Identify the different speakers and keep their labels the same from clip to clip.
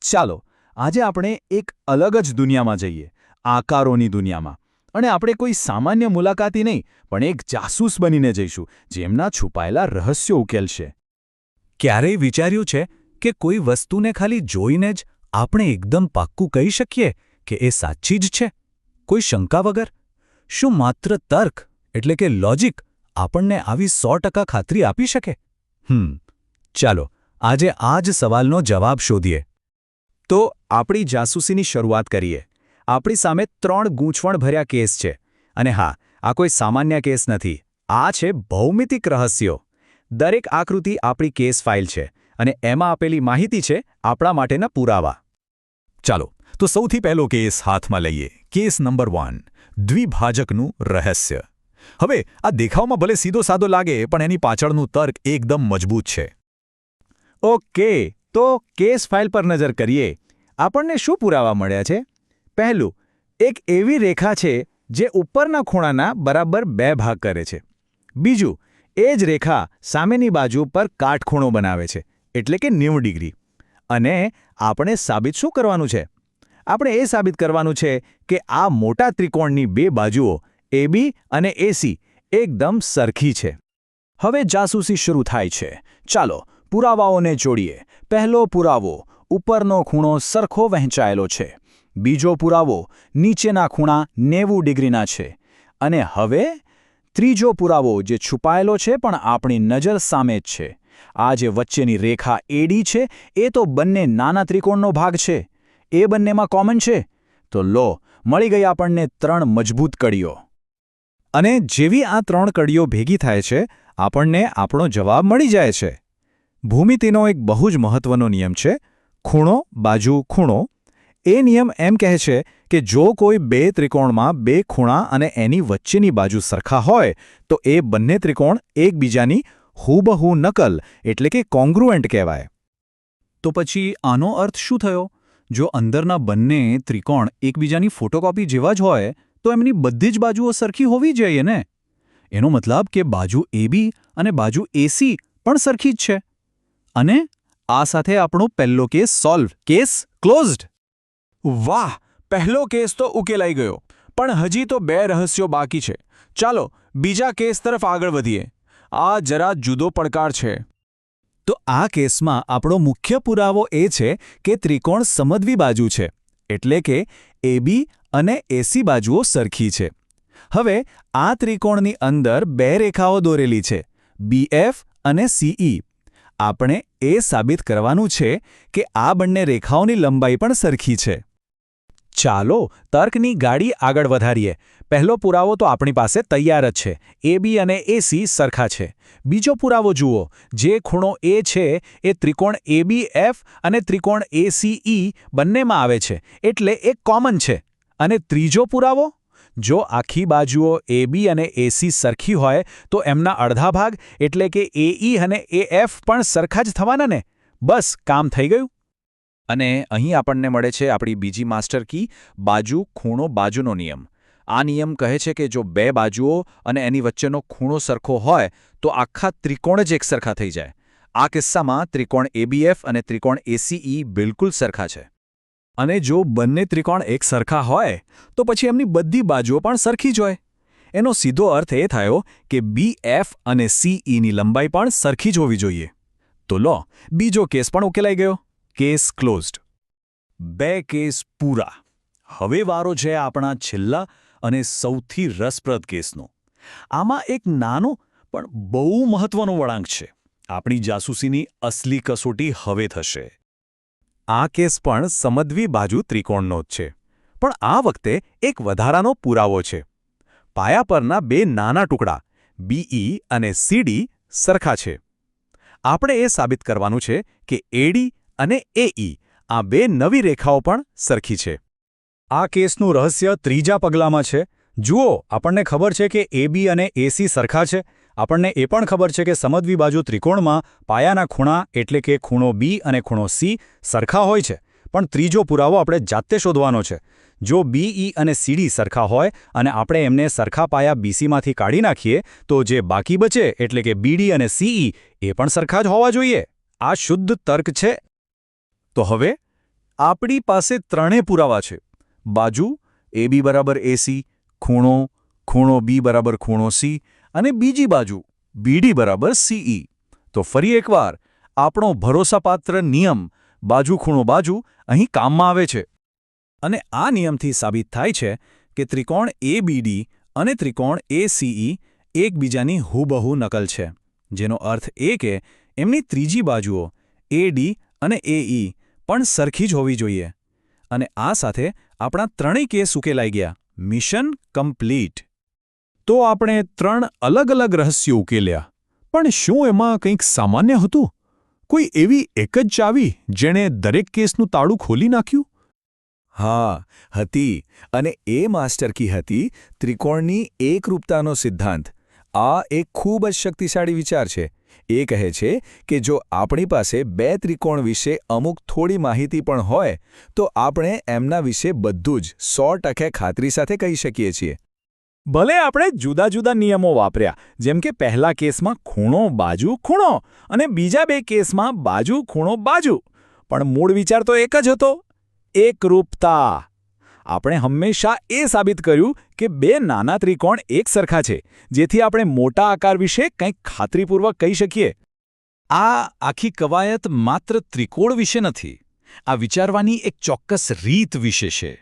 Speaker 1: ચાલો આજે આપણે એક અલગ જ દુનિયામાં જઈએ, આકારોની દુનિયામાં. અને આપણે કોઈ સામાન્ય મુલાકાતી નહીં, પણ એક જાસૂસ બનીને જઈશું, જેમના છુપાયેલા રહસ્યો ઉકેલશે.
Speaker 2: ક્યારેય વિચાર્યું છે કે કોઈ વસ્તુને ખાલી જોઈને જ આપણે એકદમ પાક્કું કહી શકીએ કે એ સાચી જ છે, કોઈ શંકા વગર? શું માત્ર તર્ક એટલે કે લોજિક આપણને આવી 100% ખાતરી આપી શકે? ચાલો આજે આ જ સવાલનો જવાબ શોધીએ.
Speaker 1: તો આપણી જાસૂસીની શરૂઆત કરીએ. આપણી સામે 3 ગૂંચવણભર્યા કેસ છે. અને હા, આ કોઈ સામાન્ય કેસ નથી. આ છે ભૌમિતિક રહસ્યો. દરેક આકૃતિ આપણી કેસ ફાઇલ છે, અને એમાં આપેલી માહિતી છે આપણા માટેના પુરાવા.
Speaker 2: ચાલો તો સૌથી પહેલો કેસ હાથમાં લઈએ. કેસ નંબર 1, દ્વિભાજકનું રહસ્ય. હવે આ દેખાવમાં ભલે સીધો સાદો લાગે, પણ એની પાછળનું તર્ક એકદમ મજબૂત છે.
Speaker 1: ઓકે, તો કેસ ફાઇલ પર નજર કરીએ. આપણને શું પુરાવા મળ્યા છે? પહેલું, એક એવી રેખા છે જે ઉપરના ખૂણાના બરાબર 2 ભાગ કરે છે. બીજું, એ જ રેખા સામેની બાજુ પર કાટખૂણો બનાવે છે, એટલે કે 90 ડિગ્રી. અને આપણે સાબિત શું કરવાનું છે? આપણે એ સાબિત કરવાનું છે કે આ મોટા ત્રિકોણની 2 બાજુઓ AB અને AC એકદમ સરખી છે. હવે જાસૂસી શરૂ થાય છે. ચાલો પુરાવાઓને જોડીએ. પહેલો પુરાવો, ઉપરનો ખૂણો સરખો વહેંચાયેલો છે. બીજો પુરાવો, નીચેના ખૂણા 90 ડિગ્રીના છે. અને હવે ત્રીજો પુરાવો, જે છુપાયેલો છે પણ આપણી નજર સામે જ છે. આ જે વચ્ચેની રેખા AD છે, એ તો બંને નાના ત્રિકોણનો ભાગ છે. એ બંનેમાં કોમન છે. તો લો, મળી ગઈ આપણને 3 મજબૂત કડીઓ. અને જેવી આ 3 કડીઓ ભેગી થાય છે, આપણને આપણો જવાબ મળી જાય છે. ભૂમિતિનો એક બહુ જ મહત્વનો નિયમ છે, ખૂણો બાજુ ખૂણો. એ નિયમ એમ કહે છે કે જો કોઈ 2 ત્રિકોણમાં 2 ખૂણા અને એની વચ્ચેની બાજુ સરખા હોય, તો એ બંને ત્રિકોણ એકબીજાની હૂબહૂ નકલ એટલે કે કોંગ્રુએન્ટ કહેવાય.
Speaker 2: તો પછી આનો અર્થ શું થયો? જો અંદરના બંને ત્રિકોણ એકબીજાની ફોટોકોપી જેવા જ હોય, તો એમની બધી જ બાજુઓ સરખી હોવી જોઈએ ને? એનો મતલબ કે બાજુ AB અને બાજુ AC પણ સરખી જ છે. અને આ સાથે આપણો પહેલો કેસ સોલ્વ, કેસ ક્લોઝડ.
Speaker 1: વાહ, પહેલો કેસ તો ઉકેલાઈ ગયો. પણ હજી તો 2 રહસ્યો બાકી છે. ચાલો બીજા કેસ તરફ આગળ વધીએ. આ જરા જુદો પડકાર છે.
Speaker 2: તો આ કેસમાં આપણો મુખ્ય પુરાવો એ છે કે ત્રિકોણ સમદ્વિ બાજુ છે, એટલે કે AB અને AC બાજુઓ સરખી છે. હવે આ ત્રિકોણની અંદર 2 રેખાઓ દોરેલી છે, BF અને CE. આપણે એ સાબિત કરવાનું છે કે આ બંને રેખાઓની લંબાઈ પણ સરખી છે. ચાલો તર્કની ગાડી આગળ વધારીએ. પહેલો પુરાવો તો આપણી પાસે તૈયાર જ છે. AB અને AC સરખા છે. બીજો પુરાવો જુઓ. જે ખૂણો A છે એ ત્રિકોણ ABF અને ત્રિકોણ ACE બંનેમાં આવે છે, એટલે એક કોમન છે. અને ત્રીજો પુરાવો, જો આખી બાજુઓ AB અને AC સરખી હોય, તો એમના અડધા ભાગ એટલે કે AE અને AF પણ સરખા જ થવાના ને? બસ કામ થઈ ગયું. અને અહીં આપણને મળે છે આપણી બીજી માસ્ટર કી, બાજુ ખૂણો બાજુનો નિયમ. આ નિયમ કહે છે કે જો 2 બાજુઓ અને એની વચ્ચેનો ખૂણો સરખો હોય, તો આખા ત્રિકોણ જ એકસરખા થઈ જાય. આ કિસ્સામાં ત્રિકોણ ABF અને ત્રિકોણ ACE બિલકુલ સરખા છે. અને જો બંને ત્રિકોણ એક સરખા હોય, તો પછી એમની બધી બાજુઓ પણ સરખી જ હોય. એનો સીધો અર્થ એ થયો કે BF અને CEની લંબાઈ પણ સરખી જ હોવી જોઈએ. તો લો, બીજો કેસ પણ ઉકેલાઈ ગયો. Case closed. 2 કેસ પૂરા. હવે વારો છે આપણા છેલ્લા અને સૌથી રસપ્રદ કેસનો. આમાં એક નાનો પણ બહુ મહત્વનો વળાંક છે. આપણી જાસૂસીની અસલી કસોટી હવે થશે. આ કેસ પણ સમદ્વિ બાજુ ત્રિકોણનો જ છે. પણ આ વખતે એક વધારાનો પુરાવો છે. પાયા પરના 2 નાના ટુકડા BE અને CD સરખા છે. આપણે એ સાબિત કરવાનું છે કે AD અને AE આ 2 નવી રેખાઓ પણ સરખી છે. આ કેસનું રહસ્ય ત્રીજા પગલામાં છે. જુઓ, આપણને ખબર છે કે AB અને AC સરખા છે. આપણને એ પણ ખબર છે કે સમદ્વિ બાજુ ત્રિકોણમાં પાયાના ખૂણા એટલે કે ખૂણો B અને ખૂણો C સરખા હોય છે. પણ ત્રીજો પુરાવો આપણે જાતે શોધવાનો છે. જો BE અને CD સરખા હોય અને આપણે એમને સરખા પાયા BCમાંથી કાઢી નાખીએ, તો જે બાકી બચે એટલે કે BD અને CE એ પણ સરખા જ હોવા જોઈએ. આ શુદ્ધ તર્ક છે. તો હવે આપણી પાસે ત્રણેય પુરાવા છે. બાજુ AB બરાબર AC, ખૂણો B બરાબર ખૂણો C અને બીજી બાજુ BD બરાબર CE. તો ફરી એકવાર આપણો ભરોસાપાત્ર નિયમ બાજુ ખૂણો બાજુ અહીં કામમાં આવે છે. અને આ નિયમથી સાબિત થાય છે કે ત્રિકોણ ABD અને ત્રિકોણ ACE એકબીજાની હુબહુ નકલ છે, જેનો અર્થ એ કે એમની ત્રીજી બાજુઓ AD અને AE પણ સરખી જ હોવી જોઈએ. અને આ સાથે આપણા ત્રણેય કેસ ઉકેલાઈ ગયા. Mission complete.
Speaker 1: તો આપણે 3 અલગ-અલગ રહસ્યો ઉકેલ્યા, પણ શું એમાં કંઈક સામાન્ય હતું? કોઈ એવી એક જ ચાવી જેણે દરેક કેસનું તાળું ખોલી નાખ્યું?
Speaker 2: હા, હતી. અને એ માસ્ટર કી હતી ત્રિકોણની એકરૂપતાનો સિદ્ધાંત. આ એક ખૂબ જ શક્તિશાળી વિચાર છે. એ કહે છે કે જો આપણી પાસે બે ત્રિકોણ વિશે અમુક થોડી માહિતી પણ હોય તો આપણે એમના વિશે બધું જ 100% ખાતરી સાથે કહી શકીએ છીએ.
Speaker 1: ભલે આપણે જુદા જુદા નિયમો વાપર્યા, જેમ કે પહેલા કેસમાં ખૂણો બાજુ ખૂણો અને બીજા બે કેસમાં બાજુ ખૂણો બાજુ, પણ મૂળ વિચાર તો એક જ હતો: એકરૂપતા. આપણે હંમેશા એ સાબિત કર્યું કે બે નાના ત્રિકોણ એક સરખા છે, જેથી આપણે મોટા આકાર વિશે કંઈક ખાતરીપૂર્વક કહી શકીએ. આ આખી કવાયત માત્ર ત્રિકોણ વિશે નથી. આ વિચારવાની એક ચોક્કસ રીત વિશે છે.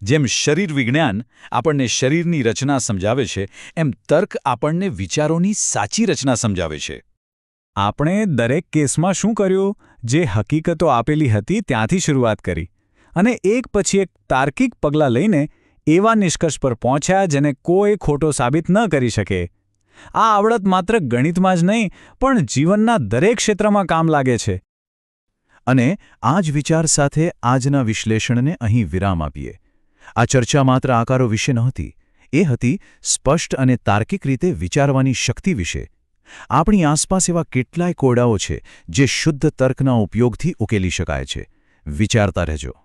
Speaker 1: જેમ શરીર વિજ્ઞાન આપણને શરીરની રચના સમજાવે છે, એમ તર્ક આપણને વિચારોની સાચી રચના સમજાવે છે. આપણે દરેક કેસમાં શું કર્યું? જે હકીકતો આપેલી હતી ત્યાંથી શરૂઆત કરી અને એક પછી એક તાર્કિક પગલાં લઈને એવા નિષ્કર્ષ પર પહોંચ્યા જેને કોઈ ખોટો સાબિત ન કરી શકે. આ આવડત માત્ર ગણિતમાં જ નહીં, પણ જીવનના દરેક ક્ષેત્રમાં કામ લાગે છે.
Speaker 2: અને આ જ વિચાર સાથે આજના વિશ્લેષણને અહીં વિરામ આપીએ. આ ચર્ચા માત્ર આકારો વિશે નહોતી. એ હતી સ્પષ્ટ અને તાર્કિક રીતે વિચારવાની શક્તિ વિશે. આપણી આસપાસ એવા કેટલાય કોડાઓ છે જે શુદ્ધ તર્કના ઉપયોગથી ઉકેલી શકાય છે. વિચારતા રહેજો.